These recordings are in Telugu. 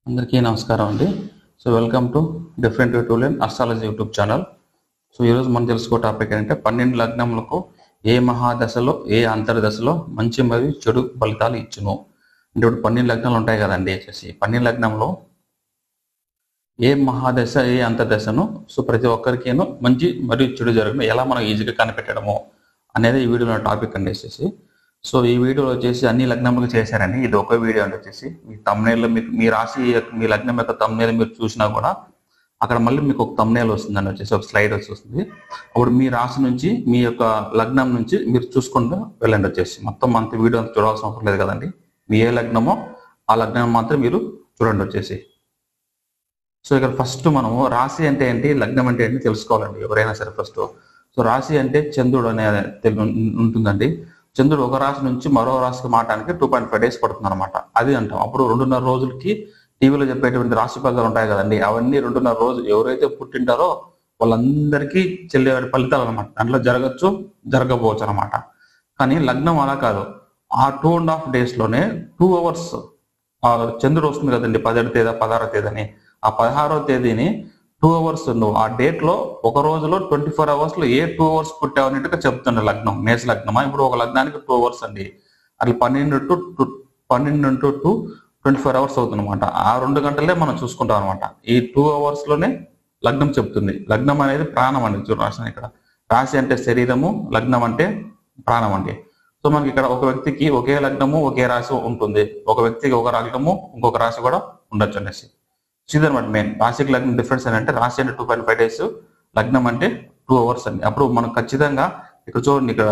అందరికీ నమస్కారం అండి. So welcome to different way to learn astrology YouTube channel. So ఈరోజు మనం తెలుసుకో టాపిక్ ఏంటంటే 12 లగ్నములకు ఏ మహాదశలో ఏ అంతర్దశలో మంచి మరియు చెడు ఫలితాలు ఇచ్చును. అంటే ఇప్పుడు 12 లగ్నాలు ఉంటాయి కదండి. 12 లగ్నంలో ఏ మహాదశ ఏ అంతర్దశను సో ప్రతి ఒక్కరికేను మంచి మరియు చెడు జరుగును ఎలా మనం ఈజీగా కనిపెట్టడము అనేది ఈ వీడియోలో టాపిక్ అండి. సో ఈ వీడియోలో అన్ని లగ్నములకు చేశారండి. ఇది ఒక వీడియో అండి. మీ తమ్నేల్లో మీకు మీ రాశి మీ లగ్నం యొక్క తమ్నేల్ మీరు చూసినా కూడా అక్కడ మళ్ళీ మీకు ఒక తమ్నేల్ వస్తుందండి. ఒక స్లైడ్ వస్తుంది. అప్పుడు మీ రాశి నుంచి మీ యొక్క లగ్నం నుంచి మీరు చూసుకుంటూ వెళ్ళండి. మొత్తం అంత వీడియో అంతా చూడాల్సిన అవసరం లేదు కదండి. మీ ఏ లగ్నమో ఆ లగ్నం మాత్రం మీరు చూడండి. సో ఇక్కడ ఫస్ట్ మనము రాశి అంటే ఏంటి, లగ్నం అంటే ఏంటి తెలుసుకోవాలండి ఎవరైనా సరే ఫస్ట్. సో రాశి అంటే చంద్రుడు అనే ఉంటుందండి. చంద్రుడు ఒక రాశి నుంచి మరో రాశికి మారడానికి 2.5 days పడుతుంది అనమాట. అది అంటాం. అప్పుడు 2.5 రోజులకి టీవీలో చెప్పేటువంటి రాశి ఫలితాలు ఉంటాయి కదండి. అవన్నీ 2.5 రోజులు ఎవరైతే పుట్టింటారో వాళ్ళందరికీ చెల్లే ఫలితాలు అనమాట. దాంట్లో జరగచ్చు జరగకపోవచ్చు అనమాట. కానీ లగ్నం అలా కాదు. ఆ 2.5 days లోనే 2 hours చంద్రుడు వస్తుంది కదండి. 17వ తేదీ 16వ తేదీ అని. ఆ 16వ తేదీని 2 hours నువ్వు ఆ డేట్ లో ఒక రోజులో 24 hours లో ఏ 2 hours పుట్టావు అన్నట్టుగా చెప్తుండే లగ్నం. మేష లగ్నమా ఇప్పుడు ఒక లగ్నానికి 2 hours అండి. అట్లా 12 to 2 24 hours అవుతుంది అనమాట. ఆ 2 గంటలే మనం చూసుకుంటాం అనమాట. ఈ 2 hours లోనే లగ్నం చెప్తుంది. లగ్నం అనేది ప్రాణం అండి. రాశి ఇక్కడ రాశి అంటే శరీరము, లగ్నం అంటే ప్రాణం అండి. సో మనకి ఇక్కడ ఒక వ్యక్తికి ఒకే లగ్నము ఒకే రాశి ఉంటుంది. ఒక వ్యక్తికి ఒక లగ్నము ఇంకొక రాశి కూడా ఉండొచ్చు అనేసి. ఇదనమాట మెయిన్ రాశికి లగ్నం డిఫరెన్స్ ఏంటంటే రాశి అంటే 2.5 days, లగ్నం అంటే 2 hours అండి. అప్పుడు మనం ఖచ్చితంగా ఇక్కడ చూడండి, ఇక్కడ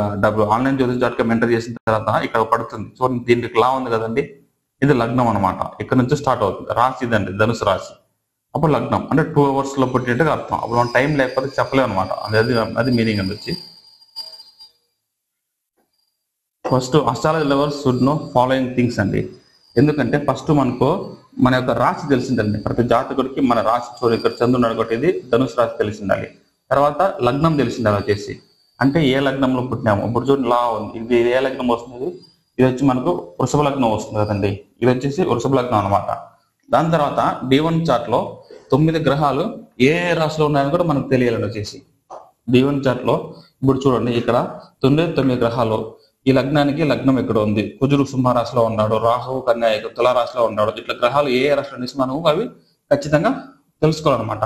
ఆన్లైన్ జ్యోతిష్.com ఎంటర్ చేసిన తర్వాత ఇక్కడ పడుతుంది చూడండి. దీనికి లా ఉంది కదండి. ఇది లగ్నం అనమాట. ఇక్కడ నుంచి స్టార్ట్ అవుతుంది. రాశి ఇదండి, ధనుసు రాశి. అప్పుడు లగ్నం అంటే 2 hours లో పుట్టినట్టుగా అర్థం. అప్పుడు మనం టైం లేకపోతే చెప్పలేము అనమాట. అది మీనింగ్ అండి. First astrology levels should know following things అండి. ఎందుకంటే ఫస్ట్ మనకు మన యొక్క రాశి తెలిసిందండి. ప్రతి జాతకుడికి మన రాశి చూడండి, ఇక్కడ చంద్రుడు అడగొట్టేది ధనుసు రాశి తెలిసిండాలి. తర్వాత లగ్నం తెలిసిండాలి అంటే ఏ లగ్నంలో పుట్టినాము. ఇప్పుడు చూడండి లా ఉంది. ఇది ఏ లగ్నం వస్తుంది, ఇది వచ్చి మనకు వృషభ లగ్నం వస్తుంది కదండి. ఇది వృషభ లగ్నం అనమాట. దాని తర్వాత D1 చార్ట్ లో 9 గ్రహాలు ఏ రాశిలో ఉన్నాయని కూడా మనకు తెలియాలండి. D1 చార్ట్ లో ఇప్పుడు చూడండి, ఇక్కడ 9 గ్రహాలు. ఈ లగ్నానికి లగ్నం ఇక్కడ ఉంది. కుజుడు సింహరాశిలో ఉన్నాడు, రాహువు కన్యా తులారాశిలో ఉన్నాడు. ఇట్లా గ్రహాలు ఏ రాశిలో అనేసి మనం అవి ఖచ్చితంగా తెలుసుకోవాలన్నమాట.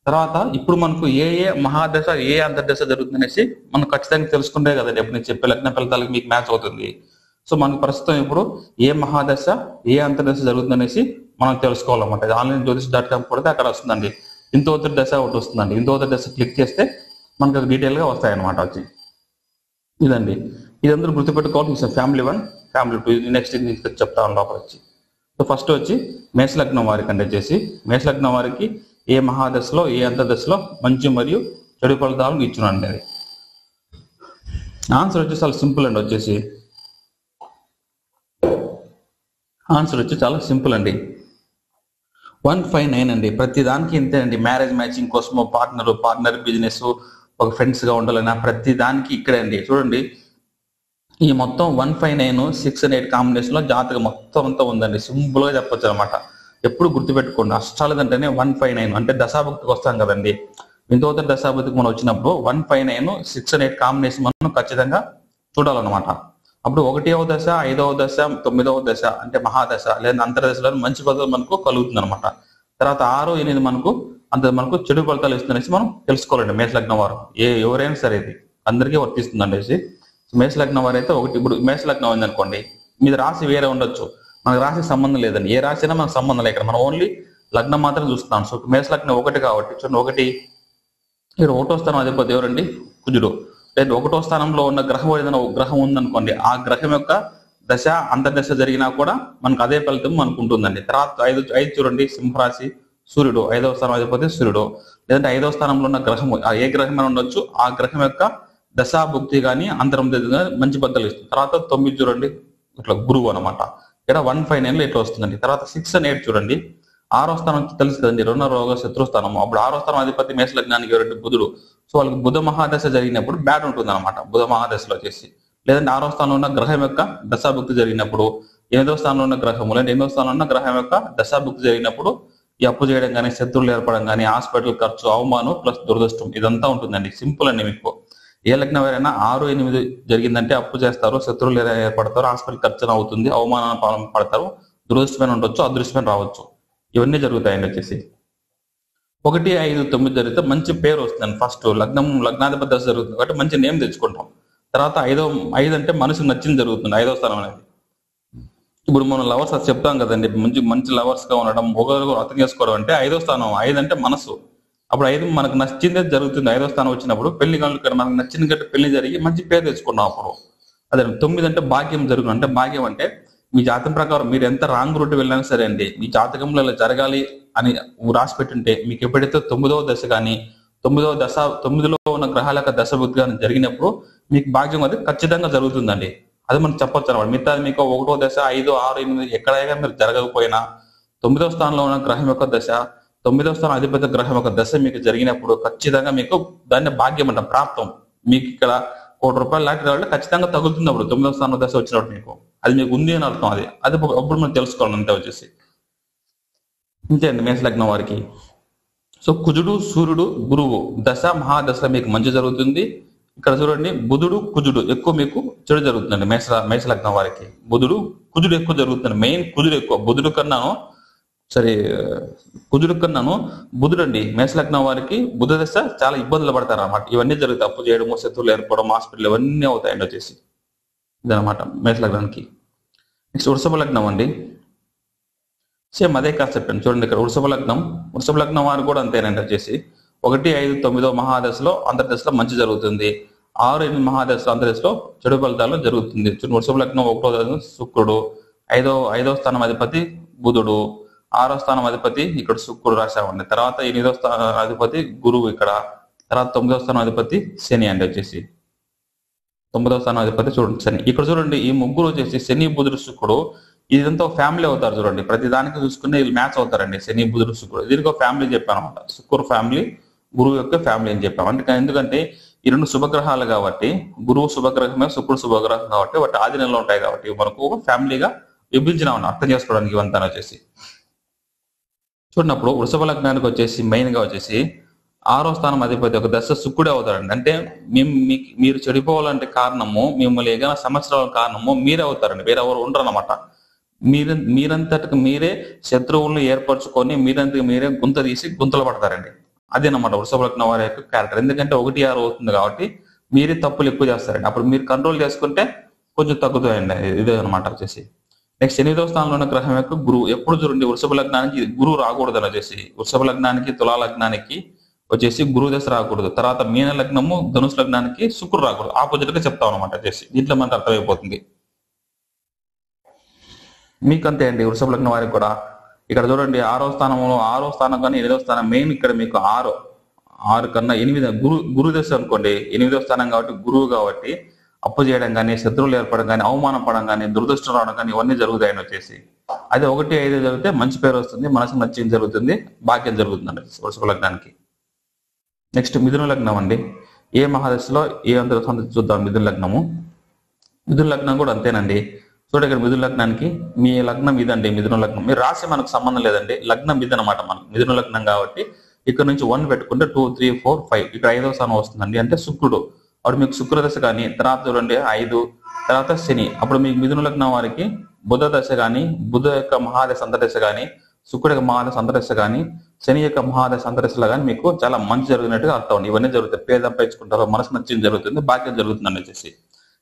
తర్వాత ఇప్పుడు మనకు ఏ మహాదశ ఏ అంతర్దశ జరుగుతుంది అనేసి మనం ఖచ్చితంగా తెలుసుకుంటే కదండి ఎప్పుడు నేను చెప్పే లగ్న ఫలితాలకి మీకు మ్యాచ్ అవుతుంది. సో మనకు ప్రస్తుతం ఇప్పుడు ఏ మహాదశ ఏ అంతర్దశ జరుగుతుంది అనేసి మనం తెలుసుకోవాలన్నమాట. ఆన్లైన్ జ్యోతిష్.com కొడితే అక్కడ వస్తుందండి. ఇంతోత్తర దశ ఒకటి వస్తుందండి. ఇంతోత్తర దశ క్లిక్ చేస్తే మనకు డీటెయిల్ గా వస్తాయి అనమాట. ఇదండి, ఇదందరూ గుర్తుపెట్టుకోవాలి. ఫ్యామిలీ 1, ఫ్యామిలీ 2 నెక్స్ట్ చెప్తాను లోపల సో ఫస్ట్ వచ్చి మేషలగ్నం వారికి అంటే మేషలగ్నం వారికి ఏ మహాదశలో ఏ అంతర్దశలో మంచి మరియు చెడు ఫలితాలను ఇచ్చునండి. అది ఆన్సర్ చాలా సింపుల్ అండి. ఆన్సర్ చాలా సింపుల్ అండి. 159 అండి. ప్రతి దానికి ఇంతే అండి. మ్యారేజ్ మ్యాచింగ్ కోసమో పార్ట్నర్ బిజినెస్ ఒక ఫ్రెండ్స్ గా ఉండాలన్నా ప్రతి దానికి ఇక్కడే అండి. చూడండి, ఈ మొత్తం 159 6 and 8 కాంబినేషన్ లో జాతకం మొత్తం అంతా ఉందండి. సింపుల్ గా చెప్పొచ్చు అనమాట. ఎప్పుడు గుర్తుపెట్టుకోండి, అస్ట్రాలజీ అంటేనే 159 అంటే దశాభక్తికి వస్తాం కదండి. ఇంతవరకు దశాభక్తికి మనం వచ్చినప్పుడు 159 6 and 8 కాంబినేషన్ మనం ఖచ్చితంగా చూడాలన్నమాట. అప్పుడు 1వ దశ 5వ దశ 9వ దశ అంటే మహాదశ లేదా అంతర్దశలో మంచి ఫలితాలు మనకు కలుగుతుంది అనమాట. తర్వాత 6, 8 మనకు చెడు ఫలితాలు ఇస్తుందనేసి మనం తెలుసుకోవాలండి. మేషలగ్నం వారు ఎవరైనా సరే ఇది అందరికీ వర్తిస్తుంది. మేషలగ్నం వారు అయితే ఇప్పుడు మేషలగ్నం ఉందనుకోండి, మీద రాశి వేరే ఉండొచ్చు, మనకు రాశికి సంబంధం లేదండి. ఏ రాశి అయినా మనకు సంబంధం లేదు. ఇక్కడ మనం ఓన్లీ లగ్నం మాత్రం చూస్తాం. సో మేషలగ్నం 1 కాబట్టి చూడండి, 1 ఇక్కడ 1వ స్థానం అధిపతి ఎవరండి, కుజుడు. లేదా 1వ స్థానంలో ఉన్న గ్రహం ఏదైనా గ్రహం ఉందనుకోండి, ఆ గ్రహం యొక్క దశ అంతర్దశ జరిగినా కూడా మనకు అదే ఫలితం మనకు ఉంటుందండి. తర్వాత 5 చూడండి, సింహరాశి సూర్యుడు 5వ స్థానం అధిపతి సూర్యుడు. లేదంటే 5వ స్థానంలో ఉన్న గ్రహము ఏ గ్రహం ఉండొచ్చు, ఆ గ్రహం యొక్క దశాభుక్తి కానీ అంతరం మంచి బద్దలు ఇస్తుంది. తర్వాత 9 చూడండి, ఇట్లా గురువు అనమాట. ఇక్కడ 159 ఇట్లా వస్తుందండి. తర్వాత 6 and 8 చూడండి, 6వ స్థానం తెలుసు కదండి, రుణరోగ శత్రుస్థానం. అప్పుడు 6వ స్థానం అధిపతి మేష లగ్నానికి ఎవరంటే బుధుడు. సో వాళ్ళకి బుధ మహాదశ జరిగినప్పుడు బ్యాడ్ ఉంటుంది అనమాట. బుధ మహాదశలో లేదంటే 6వ స్థానంలో ఉన్న గ్రహం యొక్క దశాభుక్తి జరిగినప్పుడు ఎనిమిదవ స్థానంలో ఉన్న గ్రహము లేదా ఎనిమిదవ స్థానంలో ఉన్న గ్రహం యొక్క దశాభుక్తి జరిగినప్పుడు ఈ అప్పు చేయడం కానీ, శత్రువులు ఏర్పడడం కానీ, హాస్పిటల్ ఖర్చు, అవమానం ప్లస్ దురదృష్టం ఇదంతా ఉంటుందండి. సింపుల్ అండి. మీకు ఏ లగ్నం ఎవరైనా 6, 8 జరిగిందంటే అప్పు చేస్తారు, శత్రువులు ఏర్పడతారు, హాస్పిటల్ ఖర్చు అవుతుంది, అవమానాల పాలన పడతారు, దురదృష్టమైన ఉండొచ్చు, అదృష్టమైన రావచ్చు. ఇవన్నీ జరుగుతాయండి. వచ్చేసి 1, 5, 9 జరిగితే మంచి పేరు వస్తుందండి. ఫస్ట్ లగ్నాధిపతి దశ జరుగుతుంది కాబట్టి మంచి నేమ్ తెచ్చుకుంటాం. తర్వాత 5 అంటే మనసుకు నచ్చింది జరుగుతుంది. 5వ స్థానం అనేది ఇప్పుడు మనం లవర్స్ అది చెప్తాం కదండి. మంచి లవర్స్ గా ఉండడం, ఒకరు అర్థం చేసుకోవడం అంటే 5వ స్థానం. 5 అంటే మనసు. అప్పుడు 5 మనకు నచ్చిందే జరుగుతుంది. 5వ స్థానం వచ్చినప్పుడు పెళ్లి ఇక్కడ మనకు నచ్చిన గట్టి పెళ్లి జరిగి మంచి పేరు తెచ్చుకున్నాం. అప్పుడు అదే 9 అంటే భాగ్యం జరుగుతుంది. అంటే భాగ్యం అంటే మీ జాతకం ప్రకారం మీరు ఎంత రాంగ్ రూట్ వెళ్ళినా సరే అండి, మీ జాతకంలో ఇలా జరగాలి అని రాసి పెట్టుంటే మీకు ఎప్పుడైతే 9వ దశ కానీ 9లో ఉన్న గ్రహాల యొక్క దశ బుద్ధి కానీ జరిగినప్పుడు మీకు భాగ్యం అది ఖచ్చితంగా జరుగుతుందండి. అది మనం చెప్పొచ్చు అనమాట. మిగతా మీకు 1వ దశ, 5, 6, 8 ఎక్కడైనా మీరు జరగకపోయినా 9వ స్థానంలో ఉన్న గ్రహం యొక్క దశ, 9వ స్థానం అధిపతి గ్రహం యొక్క దశ మీకు జరిగినప్పుడు ఖచ్చితంగా మీకు దాన్ని భాగ్యం అంటాం, ప్రాప్తం. మీకు ఇక్కడ ₹1 లాంటి రావాలి ఖచ్చితంగా తగులుతుంది. అప్పుడు 9వ స్థానం దశ వచ్చినప్పుడు మీకు అది మీకు ఉంది అని అర్థం. అది అప్పుడు మనం తెలుసుకోవాలి అంతే. వచ్చేసి ఇంతే అండి మేష లగ్నం వారికి. సో కుజుడు, సూర్యుడు, గురువు దశ మహాదశ మీకు మంచి జరుగుతుంది. ఇక్కడ చూడండి, బుధుడు, కుజుడు ఎక్కువ మీకు చెడు జరుగుతుందండి మేష లగ్నం వారికి. బుధుడు, కుజుడు ఎక్కువ జరుగుతుంది. మెయిన్ కుజుడు ఎక్కువ. కుజుడు కన్నాను బుధుడు అండి. మేష లగ్నం వారికి బుధ దశ చాలా ఇబ్బందులు పడతారు అన్నమాట. ఇవన్నీ జరుగుతాయి. అప్పు చేయడము, శత్రువులు ఏర్పడడం, హాస్పిటల్ ఇవన్నీ అవుతాయండి. వచ్చేసి ఇదనమాట మేష లగ్నానికి. నెక్స్ట్ వృషభ లగ్నం అండి. సేమ్ అదే కాన్సెప్ట్ అండి. చూడండి ఇక్కడ వృషభ లగ్నం వారు కూడా అంతేనండి. వచ్చేసి 1, 5, 9 మహాదశలో అంతర్దశలో మంచి జరుగుతుంది. 6, 8 మహాదశలో అంతర్దశలో చెడు ఫలితాలు జరుగుతుంది. వృషభ లగ్నం 1వ శుక్రుడు, 5వ స్థానం అధిపతి బుధుడు, 6వ స్థానం అధిపతి ఇక్కడ శుక్రుడు రాశామండి. తర్వాత 8వ స్థానం అధిపతి గురువు ఇక్కడ, తర్వాత 9వ స్థానం అధిపతి శని అండి. వచ్చేసి 9వ స్థానం అధిపతి చూడండి శని. ఇక్కడ చూడండి ఈ ముగ్గురు వచ్చేసి శని, బుధుడు, శుక్రుడు ఇదంతా ఫ్యామిలీ అవుతారు. చూడండి ప్రతి దానికి చూసుకుని వీళ్ళు మ్యాచ్ అవుతారండి. శని, బుధుడు, శుక్రుడు దీనికి ఒక ఫ్యామిలీ చెప్పాను అనమాట. శుక్రుడు ఫ్యామిలీ, గురువు యొక్క ఫ్యామిలీ అని చెప్పాం. ఎందుకంటే ఈ 2 శుభగ్రహాలు కాబట్టి, గురువు శుభగ్రహమే, శుక్రుడు శుభగ్రహం కాబట్టి వాటి ఆది నెలలో ఉంటాయి కాబట్టి మనకు ఒక ఫ్యామిలీగా విభజించినామని అర్థం చేసుకోవడానికి ఇవంతా వచ్చేసి. చూడనప్పుడు వృషభ లగ్నానికి వచ్చేసి మెయిన్ గా వచ్చేసి 6వ స్థానం అధిపతి ఒక దశ శుక్రుడే అవుతారండి. అంటే మీరు చెడిపోవాలంటే కారణము, మిమ్మల్ని ఏదైనా సమస్యల కారణము మీరే అవుతారండి, వేరే ఎవరు ఉండరు అనమాట. మీరంతటికి మీరే శత్రువులను ఏర్పరచుకొని మీరంతకి మీరే గుంత తీసి గుంతలు పడతారండి. అదేనమాట వృషభ లగ్నం వారి యొక్క క్యారెక్టర్. ఎందుకంటే 1, 6 అవుతుంది కాబట్టి మీరే తప్పులు ఎక్కువ చేస్తారండి. అప్పుడు మీరు కంట్రోల్ చేసుకుంటే కొంచెం తగ్గుతాయండి. ఇదే అనమాట వచ్చేసి. నెక్స్ట్ 8వ స్థానంలో ఉన్న గ్రహం యొక్క గురువు. ఎప్పుడు చూడండి వృషభ లగ్నానికి గురువు రాకూడదు అని వచ్చేసి. వృషభ లగ్నానికి, తులా లగ్నానికి వచ్చేసి గురువు దశ రాకూడదు. తర్వాత మీన లగ్నము, ధనుసు లగ్నానికి శుక్రుడు రాకూడదు. ఆపోజిట్ గా చెప్తాం అనమాట వచ్చేసి. దీంట్లో మనకు అర్థమైపోతుంది. మీకు అంతే అండి వృషభ లగ్నం వారికి కూడా. ఇక్కడ చూడండి 6వ స్థానం కానీ 8వ స్థానం మెయిన్. ఇక్కడ మీకు 6 కన్నా 8 గురు దశ అనుకోండి. 8వ స్థానం కాబట్టి గురువు కాబట్టి అప్పు చేయడం కానీ, శత్రువులు ఏర్పడడం కానీ, అవమానం పడడం కానీ, దురదృష్టం రావడం కానీ ఇవన్నీ జరుగుతాయని వచ్చేసి. అదే 1, 5 జరిగితే మంచి పేరు వస్తుంది, మనసుకు నచ్చింది జరుగుతుంది, భాగ్యం జరుగుతుందండి వృషభ లగ్నానికి. నెక్స్ట్ మిథున లగ్నం అండి. ఏ మహాదశలో ఏ అంతర్దశ చూద్దాం. మిథున లగ్నం కూడా అంతేనండి. చూడండి ఇక్కడ మిథున లగ్నానికి మీ లగ్నం ఇదండి. మిథున లగ్నం మీ రాశి మనకు సంబంధం లేదండి, లగ్నం ఇది అనమాట. మనకు మిథున లగ్నం కాబట్టి ఇక్కడ నుంచి 1 పెట్టుకుంటే 2, 3, 4, 5 ఇక్కడ 5వ స్థానం వస్తుందండి. అంటే శుక్రుడు. అప్పుడు మీకు శుక్రదశ కానీ, తర్వాత చూడండి 5, తర్వాత శని. అప్పుడు మీకు మిథున లగ్నం వారికి బుధ దశ కానీ, బుధ యొక్క మహాదశ అంతర్దశ కానీ, శుక్రుడి యొక్క మహాదశ అంతర్దశ కానీ, శని యొక్క మహాదశ అంతర్దశలో కానీ మీకు చాలా మంచి జరుగుతున్నట్టుగా అర్థం. ఇవన్నీ జరుగుతాయి. పేద సంపాదించుకుంటారు, మనసు నచ్చింది జరుగుతుంది, భాగ్యం జరుగుతుంది అని వచ్చేసి.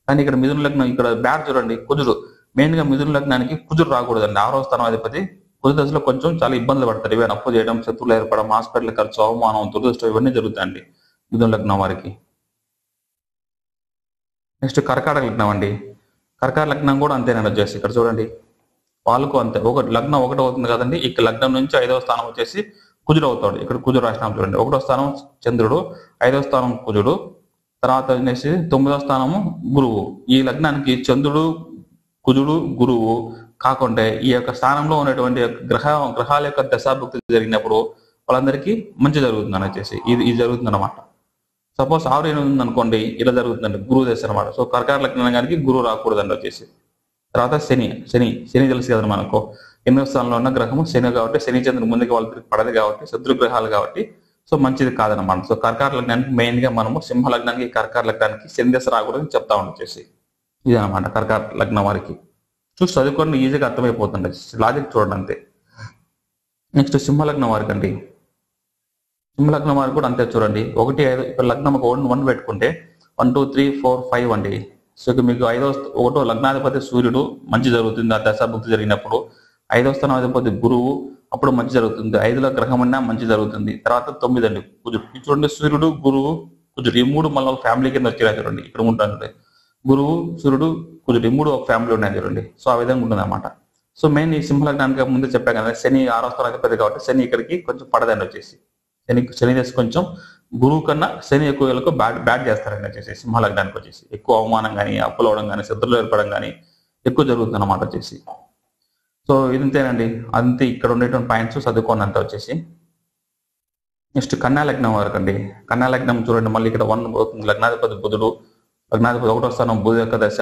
కానీ ఇక్కడ మిథున లగ్నం ఇక్కడ బ్యాడ్ చూడండి కుజుడు. మెయిన్ గా మిథున లగ్నానికి కుజుడు రాకూడదండి. 6వ స్థానం అధిపతి కుజు దశలో కొంచెం చాలా ఇబ్బందులు పడతారు. ఇవన్నీ అప్పు చేయడం, శత్రువులు ఏర్పడడం, హాస్పిటల్ ఖర్చు, అవమానం, దురదృష్టం ఇవన్నీ జరుగుతాయండి మిథున లగ్నం వారికి. నెక్స్ట్ కర్కాటక లగ్నం అండి. కర్కాటక లగ్నం కూడా అంతేనండి వచ్చేసి. ఇక్కడ చూడండి వాళ్ళకు అంతే. లగ్నం 1 అవుతుంది కదండి. ఇక్కడ లగ్నం నుంచి 5వ స్థానం వచ్చేసి కుజుడు అవుతాడు. ఇక్కడ కుజుడు రాసినాం చూడండి. 1వ స్థానం చంద్రుడు, 5వ స్థానం కుజుడు, తర్వాత వచ్చేసి 9వ స్థానము గురువు. ఈ లగ్నానికి చంద్రుడు, కుజుడు, గురువు కాకుండా ఈ యొక్క స్థానంలో ఉన్నటువంటి గ్రహాల యొక్క దశాభుక్తి జరిగినప్పుడు వాళ్ళందరికీ మంచి జరుగుతుంది అని వచ్చేసి. ఇది జరుగుతుంది అనమాట. సపోజ్ 6, 8 ఉంది అనుకోండి, ఇలా జరుగుతుందండి గురువు దశ అనమాట. సో కర్కాటక లగ్నానికి గురువు రాకూడదండి వచ్చేసి. తర్వాత శని శని శని తెలుసు కదా మనకు 8వ స్థానంలో ఉన్న గ్రహము శని కాబట్టి శని చంద్రుడు ముందుకు వాళ్ళకి పడదు కాబట్టి శత్రు గ్రహాలు కాబట్టి సో మంచిది కాదనమాట. సో కర్కాటక లగ్నానికి మెయిన్ గా మనము సింహ లగ్నానికి కర్కాటక లగ్నానికి శని దశ రాకూడదని చెప్తా ఉండొచ్చేసి ఇది అనమాట కర్కాటక లగ్నం వారికి. చూసి చదువుకొని ఈజీగా అర్థమైపోతుంది, లాజిక్ చూడండి అంతే. నెక్స్ట్ సింహలగ్నం వారికి అండి, సింహలగ్నం వారికి కూడా అంతే చూడండి. 1, 5 ఇక్కడ లగ్నం ఒక 1 పెట్టుకుంటే 1, 2, 3, 4, 5 అండి. సో ఇక మీకు 1వ లగ్నాధిపతి సూర్యుడు మంచి జరుగుతుంది ఆ దశాభుక్తి జరిగినప్పుడు. 5వ స్థానాధిపతి గురువు అప్పుడు మంచి జరుగుతుంది. 5లో గ్రహం అన్నా మంచి జరుగుతుంది. తర్వాత 9 అండి కుజుడు. చూడండి సూర్యుడు గురువు కుజుడు ఈ 3 మళ్ళీ ఫ్యామిలీ కింద వచ్చేలా చూడండి. ఇక్కడ ఉంటాను గురువు సూర్యుడు కుజుడు ఈ 3 ఒక ఫ్యామిలీ ఉన్నాయి చూడండి. సో ఆ విధంగా ఉంటుంది అనమాట. సో మెయిన్ ఈ సింహలగ్నానికి ముందు చెప్పా కదా శని 6వ స్థానాధిపతి కాబట్టి శని ఇక్కడికి కొంచెం పడదండి వచ్చేసి. శని చేసి కొంచెం గురువు కన్నా శని ఎక్కువ బ్యాట్ చేస్తారండి వచ్చేసి సింహలగ్నానికి వచ్చేసి. ఎక్కువ అవమానం కానీ అప్పులు అవడం కానీ శత్రులు ఏర్పడడం కానీ ఎక్కువ జరుగుతుంది అనమాట వచ్చేసి. సో ఇదంతేనండి, అంతే ఇక్కడ ఉండేటువంటి పాయింట్స్ చదువుకోండి అంతా వచ్చేసి. నెక్స్ట్ కన్యా లగ్నం వరకు అండి. కన్యా లగ్నం చూడండి మళ్ళీ ఇక్కడ 1 అవుతుంది. లగ్నాధిపతి బుధుడు, లగ్నాధిపతి 1వ స్థానం బుధ యొక్క దశ,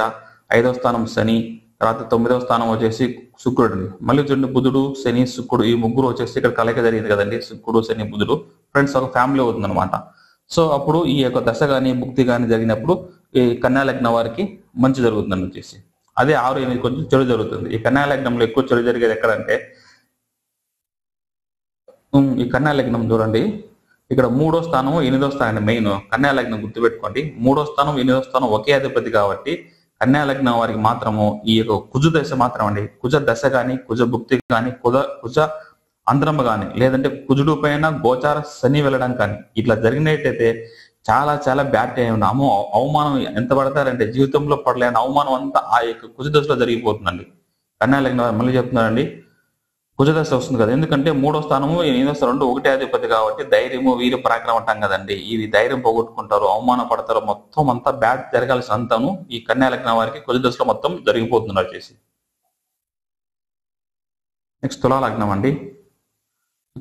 5వ స్థానం శని, తర్వాత 9వ స్థానం వచ్చేసి శుక్రుడు. మళ్ళీ చూడండి బుధుడు శని శుక్రుడు ఈ ముగ్గురు వచ్చేసి ఇక్కడ కలయిక జరిగింది కదండి. శుక్రుడు శని బుధుడు ఫ్రెండ్స్ ఒక ఫ్యామిలీ అవుతుంది అనమాట. సో అప్పుడు ఈ యొక్క దశ కానీ భుక్తి కానీ జరిగినప్పుడు ఈ కన్యా లగ్నం వారికి మంచి జరుగుతుందని వచ్చేసి. అదే 6, 8 కొంచెం చెడు జరుగుతుంది. ఈ కన్యా లగ్నంలో ఎక్కువ చెడు జరిగేది ఎక్కడంటే ఈ కన్యా లగ్నం చూడండి ఇక్కడ 3వ స్థానం 8వ స్థానం మెయిన్ కన్యా లగ్నం గుర్తుపెట్టుకోండి. 3వ స్థానం 8వ స్థానం ఒకే అధిపతి కాబట్టి కన్యా లగ్నం వారికి మాత్రము ఈ యొక్క కుజ దశ మాత్రం అండి, కుజ దశ కానీ కుజ భుక్తి కానీ కుజ అంతరము కానీ లేదంటే కుజుడు పైన గోచార శని వెళ్ళడం కానీ ఇట్లా జరిగినట్టయితే చాలా చాలా బ్యాడ్ టైం. అవమానం ఎంత పడతారంటే జీవితంలో పడలేని అవమానం అంతా ఆ యొక్క కుజ దశలో జరిగిపోతుందండి. కన్యా లగ్నం మళ్ళీ చెప్తున్నారండి కుజ దశ వస్తుంది కదా, ఎందుకంటే 3వ స్థానము 8వ స్థానం 2 ఒకటే అధిపతి కాబట్టి ధైర్యము వీరు పరాక్రమం అంటాం కదండి. ఇది ధైర్యం పోగొట్టుకుంటారు, అవమాన పడతారు, మొత్తం అంతా బ్యాడ్ జరగాల్సిన అంతాను ఈ కన్యా లగ్నం వారికి కుజ దశలో మొత్తం జరిగిపోతున్నారు వచ్చేసి. నెక్స్ట్ తులా లగ్నం అండి.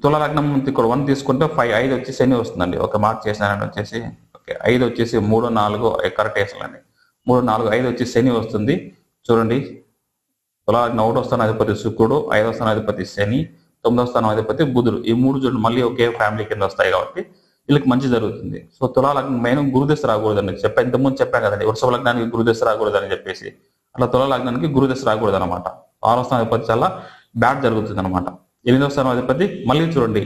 తులా లగ్నం ఇక్కడ 1 తీసుకుంటే 5 వచ్చి శని వస్తుందండి. ఒక మార్క్ చేశానండి వచ్చేసి. ఓకే 5 వచ్చేసి 3, 4 కరెక్ట్ వేసాలండి. 3, 4, 5 వచ్చి శని వస్తుంది చూడండి. తులా లగ్నం 1వ స్థానాధిపతి శుక్రుడు, 5వ స్థానాధిపతి శని, 9వ స్థానాధిపతి బుధుడు ఈ 3 చూడండి మళ్ళీ ఒకే ఫ్యామిలీ కింద వస్తాయి కాబట్టి వీళ్ళకి మంచి జరుగుతుంది. సో తులా లగ్నం మెయిన్ గురుదశ రాకూడదండి. ఇంతకుముందు చెప్పాను కదండి వృషభ లగ్నానికి గురుదశ రాకూడదని చెప్పేసి. అట్లా తులా లగ్నానికి గురుదశ రాకూడదు అనమాట. 6వ స్థానాధిపతి చాలా బ్యాడ్ జరుగుతుంది అనమాట. 8వ స్థానం అధిపతి మళ్ళీ చూడండి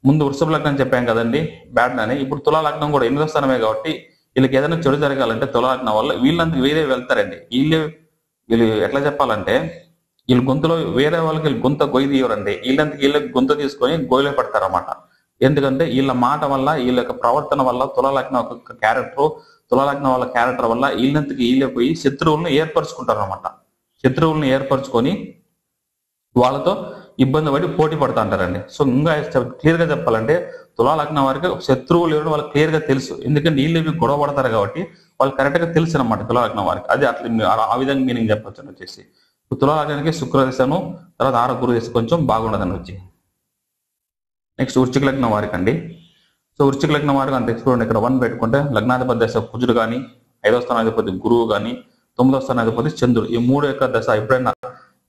ముందు వృషభ లగ్నం చెప్పాం కదండి బ్యాడ్ అని, ఇప్పుడు తులా లగ్నం కూడా 8వ స్థానమే కాబట్టి వీళ్ళకి ఏదైనా చెడు జరగాలంటే తులా లగ్నం వల్ల వీళ్ళందరూ వేరే వెళ్తారండి. వీళ్ళు ఎట్లా చెప్పాలంటే వీళ్ళు గొంతులో వేరే వాళ్ళకి వీళ్ళు గొంత గొయ్యి తీయరండి. వీళ్ళకి గొంత తీసుకొని గొయ్యిలో పెడతారన్నమాట. ఎందుకంటే వీళ్ళ మాట వల్ల వీళ్ళ యొక్క ప్రవర్తన వల్ల తులా లగ్నం ఒక క్యారెక్టర్, తులా లగ్నం వాళ్ళ క్యారెక్టర్ వల్ల వీళ్ళే పోయి శత్రువులను ఏర్పరచుకుంటారు అనమాట. శత్రువులను ఏర్పరచుకొని వాళ్ళతో ఇబ్బంది పడి పోటీ పడుతూ అంటారండి. సో ఇంకా క్లియర్ గా చెప్పాలంటే తులా లగ్నం వారికి శత్రువులు ఎవరు వాళ్ళకి క్లియర్ గా తెలుసు. ఎందుకంటే వీళ్ళు గొడవ పడతారు కాబట్టి వాళ్ళు కరెక్ట్ గా తెలుసు అనమాట తులా లగ్నం వారికి. అది అట్లా ఆ విధంగా మీనింగ్ చెప్పొచ్చు వచ్చేసి. తులా లగ్నానికి శుక్రదశను తర్వాత 6వ గురు దశ కొంచెం బాగుండదని వచ్చి. నెక్స్ట్ వృశ్చిక లగ్నం వారికి అండి. సో వృశ్చిక లగ్నం వారికి అంతే చూడండి ఇక్కడ 1 పెట్టుకుంటే లగ్నాధిపతి దశ కుజుడు కానీ, 5వ స్థానాధిపతి గురువు కానీ, 9వ స్థానాధిపతి చంద్రుడు ఈ 3 యొక్క దశ ఎప్పుడైనా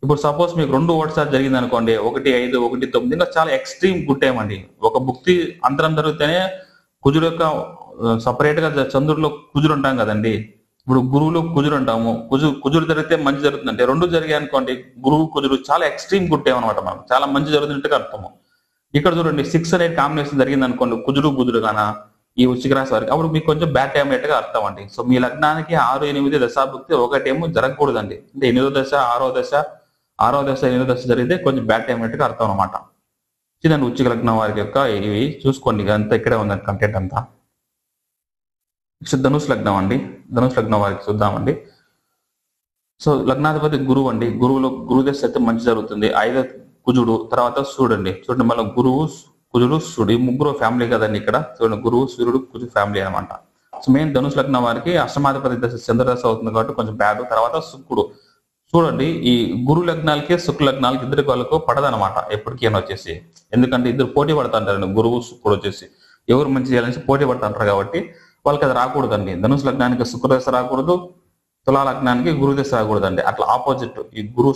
ఇప్పుడు సపోజ్ మీకు 2 ఒకటిసారి జరిగింది అనుకోండి 1, 5, 1, 9 ఇంకా చాలా ఎక్స్ట్రీమ్ గుడ్ టైం అండి. ఒక భుక్తి అంతరం జరిగితేనే కుజుడు యొక్క సపరేట్ గా చంద్రుడిలో కుజుడు ఉంటాం కదండి. ఇప్పుడు గురువులో కుజుడు అంటాము, కుజుడు జరిగితే మంచి జరుగుతుందంటే 2 జరిగాయి అనుకోండి గురువు కుజుడు చాలా ఎక్స్ట్రీమ్ గుడ్ టైం అనమాట. మనకు చాలా మంచి జరుగుతున్నట్టుగా అర్థము. ఇక్కడ చూడండి 6 అనే కాంబినేషన్ జరిగింది అనుకోండి కుజుడు బుధుడు గానా ఈ వృశ్చిక రాశి వారికి అప్పుడు మీకు కొంచెం బ్యాడ్ టైం అన్నట్టుగా అర్థం అండి. సో మీ లగ్నానికి 6, 8 దశాభుక్తి ఒకటేమో జరగకూడదండి. అంటే 8వ దశ 6వ దశ 8వ దశ జరిగితే కొంచెం బ్యాడ్ టైం అన్నట్టుగా అర్థం అనమాట. ఇదండి వృశ్చిక లగ్నం వారికి యొక్క ఇవి చూసుకోండి. అంతా ఇక్కడే ఉందండి కంటెంట్ అంతా. నెక్స్ట్ ధనుసు లగ్నం అండి. ధనుసు లగ్నం వారికి చూద్దామండి. సో లగ్నాధిపతి గురువు అండి. గురుదశ అయితే మంచి జరుగుతుంది. 5వ కుజుడు తర్వాత సూర్యుడు చూడండి మళ్ళీ గురువు కుజుడు సూర్యుడు ఈ 3 ఫ్యామిలీ కదండి. ఇక్కడ చూడండి గురువు సూర్యుడు కుజు ఫ్యామిలీ అనమాట. సో మెయిన్ ధనుసు లగ్నం వారికి అష్టమాధిపతి దశ చంద్రదశ అవుతుంది కాబట్టి కొంచెం బ్యాడ్. తర్వాత శుక్రుడు చూడండి ఈ గురు లగ్నాలకి శుక్ర లగ్నాలకి ఇద్దరికి వాళ్ళకు పడదనమాట ఎప్పటికీ అని వచ్చేసి. ఎందుకంటే ఇద్దరు పోటీ పడుతుంటారండి. గురువు శుక్రుడు వచ్చేసి ఎవరు మంచి చేయాలని పోటీ పడుతుంటారు కాబట్టి వాళ్ళకి అది రాకూడదండి. ధనుసు లగ్నానికి శుక్రదశ రాకూడదు, తులా లగ్నానికి గురు దశ రాకూడదండి. అట్లా ఆపోజిట్ ఈ గురు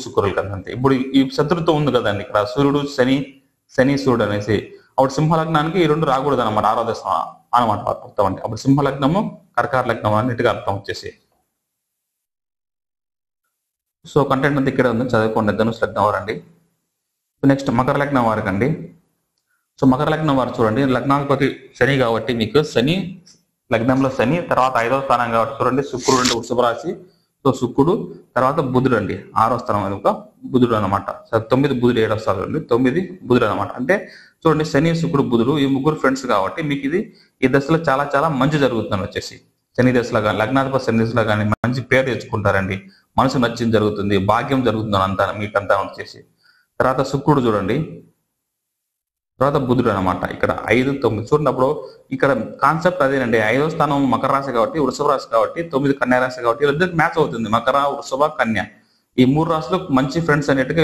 శుక్రులు కదండి. ఇప్పుడు ఈ శత్రుత్వం ఉంది కదండి ఇక్కడ సూర్యుడు శని సూర్యుడు అనేసి. అప్పుడు సింహ లగ్నానికి ఈ రెండు రాకూడదు అనమాట. 6వ దశ అనమాట అర్థం అంటే. అప్పుడు సింహ లగ్నము కర్కాట లగ్నం అన్నిటిగా అర్థం వచ్చేసి. సో కంటెంట్ అంతా ఇక్కడ ఉంది, చదువుకోండి. ధనుసు లగ్నం వారండి. నెక్స్ట్ మకర లగ్నం వారికి అండి. సో మకర లగ్నం వారు చూడండి, లగ్నాధిపతి శని కాబట్టి మీకు శని లగ్నంలో శని, తర్వాత 5వ స్థానం కాబట్టి చూడండి శుక్రుడు అంటే వృషభ రాశి. సో శుక్రుడు, తర్వాత బుధుడు అండి 6వ స్థానం కనుక బుధుడు అనమాట. 9 బుధుడు 7వ స్థానం అండి, 9 బుధుడు అనమాట. అంటే చూడండి శని శుక్రుడు బుధుడు ఈ ముగ్గురు ఫ్రెండ్స్ కాబట్టి మీకు ఇది ఈ దశలో చాలా చాలా మంచి జరుగుతుంది వచ్చేసి. శని దశలో కానీ లగ్నాధిపతి శని దశలో కానీ మంచి పేరు తెచ్చుకుంటారండి, మనసు నచ్చింది జరుగుతుంది, భాగ్యం జరుగుతుంది అంతా మీకంతా వచ్చేసి. తర్వాత శుక్రుడు చూడండి, తర్వాత బుధుడు అనమాట. ఇక్కడ 5, 9 చూడండి. అప్పుడు ఇక్కడ కాన్సెప్ట్ అదేనండి. 5వ స్థానం మకర రాశి కాబట్టి వృషభ రాశి కాబట్టి, 9 కన్యా రాశి కాబట్టి వీళ్ళిద్దరికి మ్యాచ్ అవుతుంది. మకర, వృషభ, కన్య ఈ 3 రాశులు మంచి ఫ్రెండ్స్ అనేట్టుగా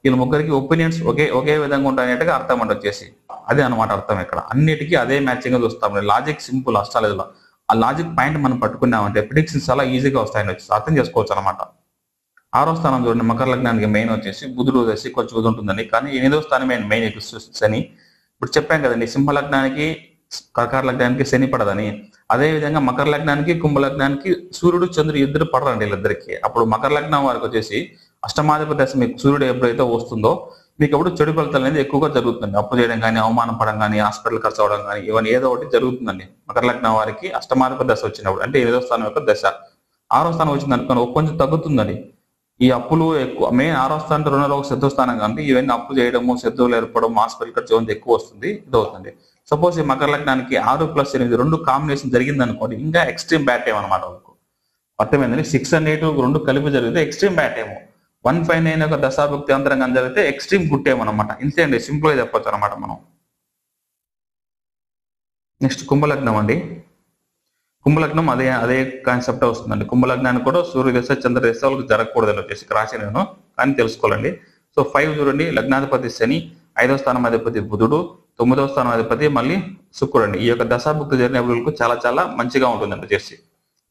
వీళ్ళ ముగ్గురికి ఒపీనియన్స్ ఒకే విధంగా ఉంటాయనేట్టుగా అర్థం అంటే వచ్చేసి. అదే అనమాట అర్థం. ఇక్కడ అన్నిటికీ అదే మ్యాచింగ్ చూస్తాం. లాజిక్ సింపుల్ అస్ట్రాలజీలో. ఆ లాజిక్ పాయింట్ మనం పట్టుకున్నామంటే ప్రిడిక్షన్స్ చాలా ఈజీగా వస్తాయని వచ్చేసి అర్థం చేసుకోవచ్చు అనమాట. 6వ స్థానం చూడండి మకర లగ్నానికి మెయిన్ వచ్చేసి బుధుడు వచ్చేసి కొంచెం ఇది ఉంటుందండి. కానీ 8వ స్థానం మెయిన్ శని. ఇప్పుడు చెప్పాం కదండి సింహ లగ్నానికి కర్కాట లగ్నానికి శని పడదని. అదే విధంగా మకర లగ్నానికి కుంభ లగ్నానికి సూర్యుడు చంద్రుడు ఇద్దరు పడరండి వీళ్ళిద్దరికి. అప్పుడు మకర లగ్నం వారికి వచ్చేసి అష్టమాధిపతి దశ మీకు సూర్యుడు ఎప్పుడైతే వస్తుందో మీకు అప్పుడు చెడు ఫలితాలు అనేది ఎక్కువగా జరుగుతుంది. అప్పు చేయడం కానీ, అవమానం పడడం కానీ, హాస్పిటల్ ఖర్చు అవడం కానీ ఇవన్నీ ఏదో ఒకటి జరుగుతుందండి మకర లగ్నం వారికి అష్టమాధిపతి దశ వచ్చినప్పుడు. అంటే 8వ స్థానం యొక్క దశ. 6వ స్థానం వచ్చింది అనుకోని కొంచెం తగ్గుతుందండి ఈ అప్పులు. ఎక్కువ మెయిన్ 6వ స్థానం 2వ శత్రు స్థానం కానీ ఇవన్నీ అప్పు చేయడము, శత్రువులు ఏర్పడడం, హాస్పిటల్ ఖర్చు ఎక్కువ వస్తుంది, ఇది అవుతుంది. సపోజ్ ఈ మకర లగ్నానికి 6+8 రెండు కాంబినేషన్ జరిగింది అనుకోండి, ఇంకా ఎక్స్ట్రీమ్ బ్యాడ్ టైం అనమాట. అర్థమైందండి. 6 and 8 రెండు కలిపి జరిగితే ఎక్స్ట్రీమ్ బ్యాడ్ టైం. 159 యొక్క దశాభుక్తి అంతరంగా జరిగితే ఎక్స్ట్రీమ్ గుడ్ టైం అనమాట. ఇంతే అండి, సింపుల్ గా చెప్పొచ్చు అనమాట మనం. నెక్స్ట్ కుంభలగ్నం అండి. కుంభలగ్నం అదే కాన్సెప్ట్ వస్తుందండి. కుంభలగ్నానికి కూడా సూర్య దశ చంద్ర దశ వాళ్ళకి జరగకూడదని వచ్చేసి రాసి నేను కానీ తెలుసుకోవాలండి. సో 5 చూడండి లగ్నాధిపతి శని, 5వ స్థానం అధిపతి బుధుడు, 9వ స్థానం అధిపతి మళ్ళీ శుక్రుడు అండి. ఈ యొక్క దశాభుక్తి జరిగిన వాళ్ళకు చాలా చాలా మంచిగా ఉంటుందండి వచ్చేసి.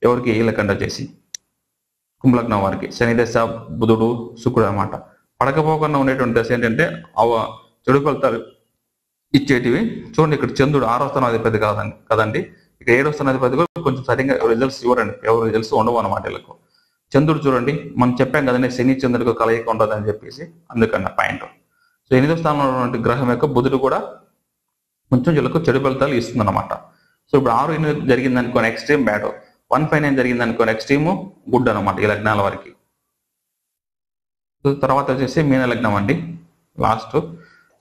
ఎవరికి వీళ్ళకంటే వచ్చేసి కుంభలగ్నం వారికి శని దశ బుధుడు శుక్రుడు అనమాట. పడకపోకుండా ఉండేటువంటి దశ ఏంటంటే చెడు ఫలితాలు ఇచ్చేటివి. చూడండి ఇక్కడ చంద్రుడు 6వ స్థానం అధిపతి కదండి. ఇక 7వ స్థానం అధిపతి కూడా కొంచెం సరిగ్గా రిజల్ట్స్ ఇవ్వరండి, ఎవరు రిజల్ట్స్ ఉండవు అనమాట వీళ్ళకు. చంద్రుడు చూడండి మనం చెప్పాం కదండి శని చంద్రుడికి కలయిక ఉండదు అని చెప్పేసి, అందుకన్న పాయింట్. సో 8వ స్థానంలో ఉన్నటువంటి గ్రహం యొక్క బుధుడు కూడా కొంచెం వీళ్ళకు చెడు ఫలితాలు ఇస్తుంది అనమాట. సో ఇప్పుడు 6-8 జరిగింది అనుకోని ఎక్స్ట్రీమ్ బ్యాడ్, 159 జరిగింది అనుకోని ఎక్స్ట్రీమ్ గుడ్ అనమాట ఈ లగ్నాల వారికి. తర్వాత వచ్చేసి మీన లగ్నం అండి లాస్ట్.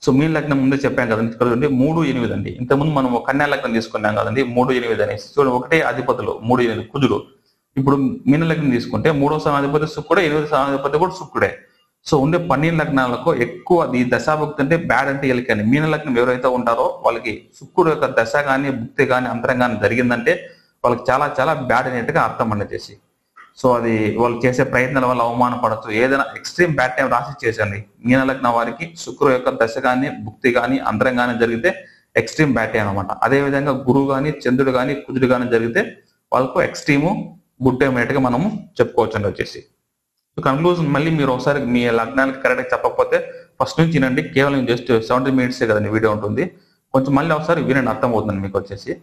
సో మీన లగ్నం ముందే చెప్పాం కదండి, ఇక్కడ 3-8 అండి. ఇంతకుముందు మనం కన్యా లగ్నం తీసుకున్నాం కదండి 3-8 అనేసి. చూడండి ఒకటే అధిపతులు 3-8 కుజుడు. ఇప్పుడు మీన లగ్నం తీసుకుంటే 3వ స్థానం అధిపతి శుక్రుడే, 8వ స్థానం అధిపతి కూడా శుక్రుడే. సో ఉండే 12 లగ్నాలకు ఎక్కువ ఈ దశాభుక్తి అంటే బ్యాడ్ అంటే వీళ్ళకి. మీన లగ్నం ఎవరైతే ఉంటారో వాళ్ళకి శుక్రుడు యొక్క దశ కానీ భుక్తి కానీ అంతరం కానీ జరిగిందంటే వాళ్ళకి చాలా చాలా బ్యాడ్ అనేట్టుగా అర్థం అనేది. సో అది వాళ్ళు చేసే ప్రయత్నాల వల్ల అవమానపడచ్చు, ఏదైనా ఎక్స్ట్రీమ్ బ్యాడ్ టైం రాసి చేసండి. మీన లగ్నం వారికి శుక్రుడు యొక్క దశ కానీ భుక్తి కానీ అంతరం కానీ జరిగితే ఎక్స్ట్రీమ్ బ్యాడ్ టైం అనమాట. అదే విధంగా గురువు కానీ చంద్రుడు కానీ కుజుడు కానీ జరిగితే వాళ్ళకు ఎక్స్ట్రీము గుడ్ టైం అనేట్టుగా మనము చెప్పుకోవచ్చు అండి వచ్చేసి. కన్క్లూజన్ మళ్ళీ మీరు ఒకసారి మీ లగ్నానికి కరెక్ట్గా చెప్పకపోతే ఫస్ట్ నుంచి వినండి. కేవలం జస్ట్ 70 minutes కదండి వీడియో ఉంటుంది, కొంచెం మళ్ళీ ఒకసారి వినండి, అర్థమవుతుంది మీకు వచ్చేసి.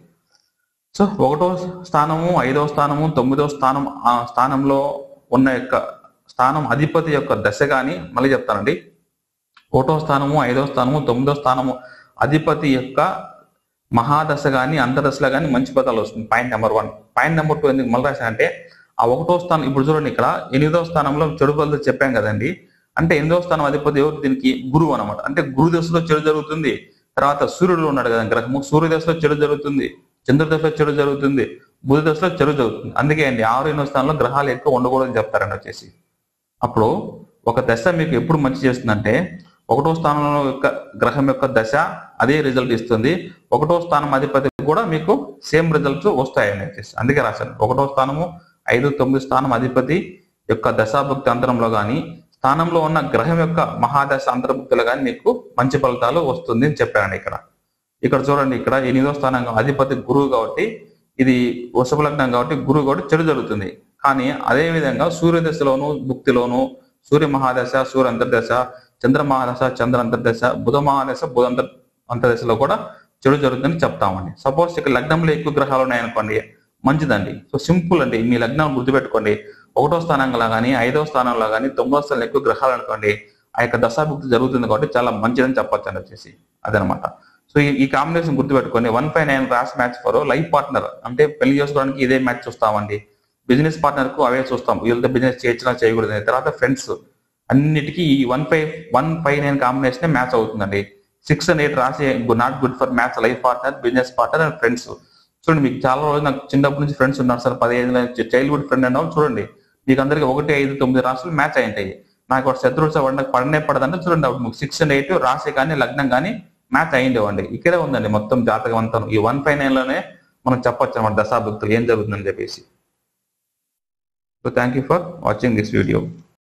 సో 1వ స్థానము 5వ స్థానము 9వ స్థానం ఆ స్థానంలో ఉన్న యొక్క స్థానం అధిపతి యొక్క దశ కానీ మళ్ళీ చెప్తానండి. 1వ స్థానము 5వ స్థానము 9వ స్థానము అధిపతి యొక్క మహాదశ కానీ అంతర్దశలో కానీ మంచి ఫలితాలు వస్తుంది. Point number 1. పాయింట్ నెంబర్ 2 ఎందుకు మళ్ళీ రాశానంటే ఆ 1వ స్థానం ఇప్పుడు చూడండి ఇక్కడ 8వ స్థానంలో చెడు ఫలితాలు చెప్పాం కదండి. అంటే 8వ స్థానం అధిపతి ఎవరు దీనికి గురువు అనమాట. అంటే గురు దశలో చెడు జరుగుతుంది. తర్వాత సూర్యుడు ఉన్నాడు కదా గ్రహము, సూర్య దశలో చెడు జరుగుతుంది, చంద్ర దశలో చెడు జరుగుతుంది, బుధ దశలో చెడు జరుగుతుంది. అందుకే అండి 6-8వ స్థానంలో గ్రహాలు ఎక్కువ ఉండకూడదని చెప్తారండి వచ్చేసి. అప్పుడు ఒక దశ మీకు ఎప్పుడు మంచి చేస్తుందంటే 1వ స్థానంలో యొక్క గ్రహం యొక్క దశ అదే రిజల్ట్ ఇస్తుంది. 1వ స్థానం అధిపతి కూడా మీకు సేమ్ రిజల్ట్స్ వస్తాయని వచ్చేసి అందుకే రాశాను. 1వ స్థానము 5-9 స్థానం అధిపతి యొక్క దశాభుక్తి అంతరంలో కానీ స్థానంలో ఉన్న గ్రహం యొక్క మహాదశ అంతర్భుక్తులు కానీ మీకు మంచి ఫలితాలు వస్తుంది అని చెప్పానండి. ఇక్కడ చూడండి ఇక్కడ 8వ స్థానం అధిపతి గురువు కాబట్టి ఇది వృషభ లగ్నం కాబట్టి గురువు కాబట్టి చెడు జరుగుతుంది. కానీ అదే విధంగా సూర్యదశలోను భుక్తిలోను సూర్య మహాదశ సూర్య అంతర్దశ, చంద్ర మహాదశ చంద్ర అంతర్దశ, బుధ మహాదశ బుధ అంతర్దశలో కూడా చెడు జరుగుతుందని చెప్తామండి. సపోజ్ ఇక్కడ లగ్నంలో ఎక్కువ గ్రహాలు ఉన్నాయనుకోండి, మంచిదండి. సో సింపుల్ అండి, మీ లగ్నం గుర్తుపెట్టుకోండి. 1వ స్థానంలో కానీ 5వ స్థానంలో కానీ 9వ స్థానంలో ఎక్కువ గ్రహాలు అనుకోండి, ఆ యొక్క దశాభుక్తి జరుగుతుంది కాబట్టి చాలా మంచిదని చెప్పొచ్చు అని వచ్చేసి అదనమాట. సో ఈ కాంబినేషన్ గుర్తుపెట్టుకోండి. 159 రాస్ మ్యాచ్ ఫర్ లైఫ్ పార్ట్నర్ అంటే పెళ్లి చేసుకోవడానికి ఇదే మ్యాచ్ చూస్తామండి. బిజినెస్ పార్ట్నర్ కు అవే చూస్తాం, వీళ్ళతో బిజినెస్ చేయొచ్చునా చేయకూడదు. తర్వాత ఫ్రెండ్స్ అన్నిటికీ ఈ 159 కాంబినేషన్ మ్యాచ్ అవుతుందండి. 6 and 8 రాసి not good for match life partner, business partner and friends. చూడండి, మీకు చాలా రోజులు నాకు చిన్నప్పటి నుంచి ఫ్రెండ్స్ ఉన్నారు సార్, 15 చైల్డ్హుడ్ ఫ్రెండ్ అన్న చూడండి, మీకు అందరికి 1, 5, 9 రాసులు మ్యాచ్ అయ్యింటాయి. నాకు వాడు శత్రువులు పడనే పడదంటే చూడండి, అప్పుడు మీకు 6 and 8 రాశి కానీ లగ్నం కానీ మ్యాచ్ అయ్యిండేవండి. ఇక్కడే ఉందండి మొత్తం జాతకం అంతా. ఈ 159 లోనే మనం చెప్పొచ్చు అన్నమాట దశాభుక్తులు ఏం జరుగుతుందని చెప్పేసి. So thank you for watching this video.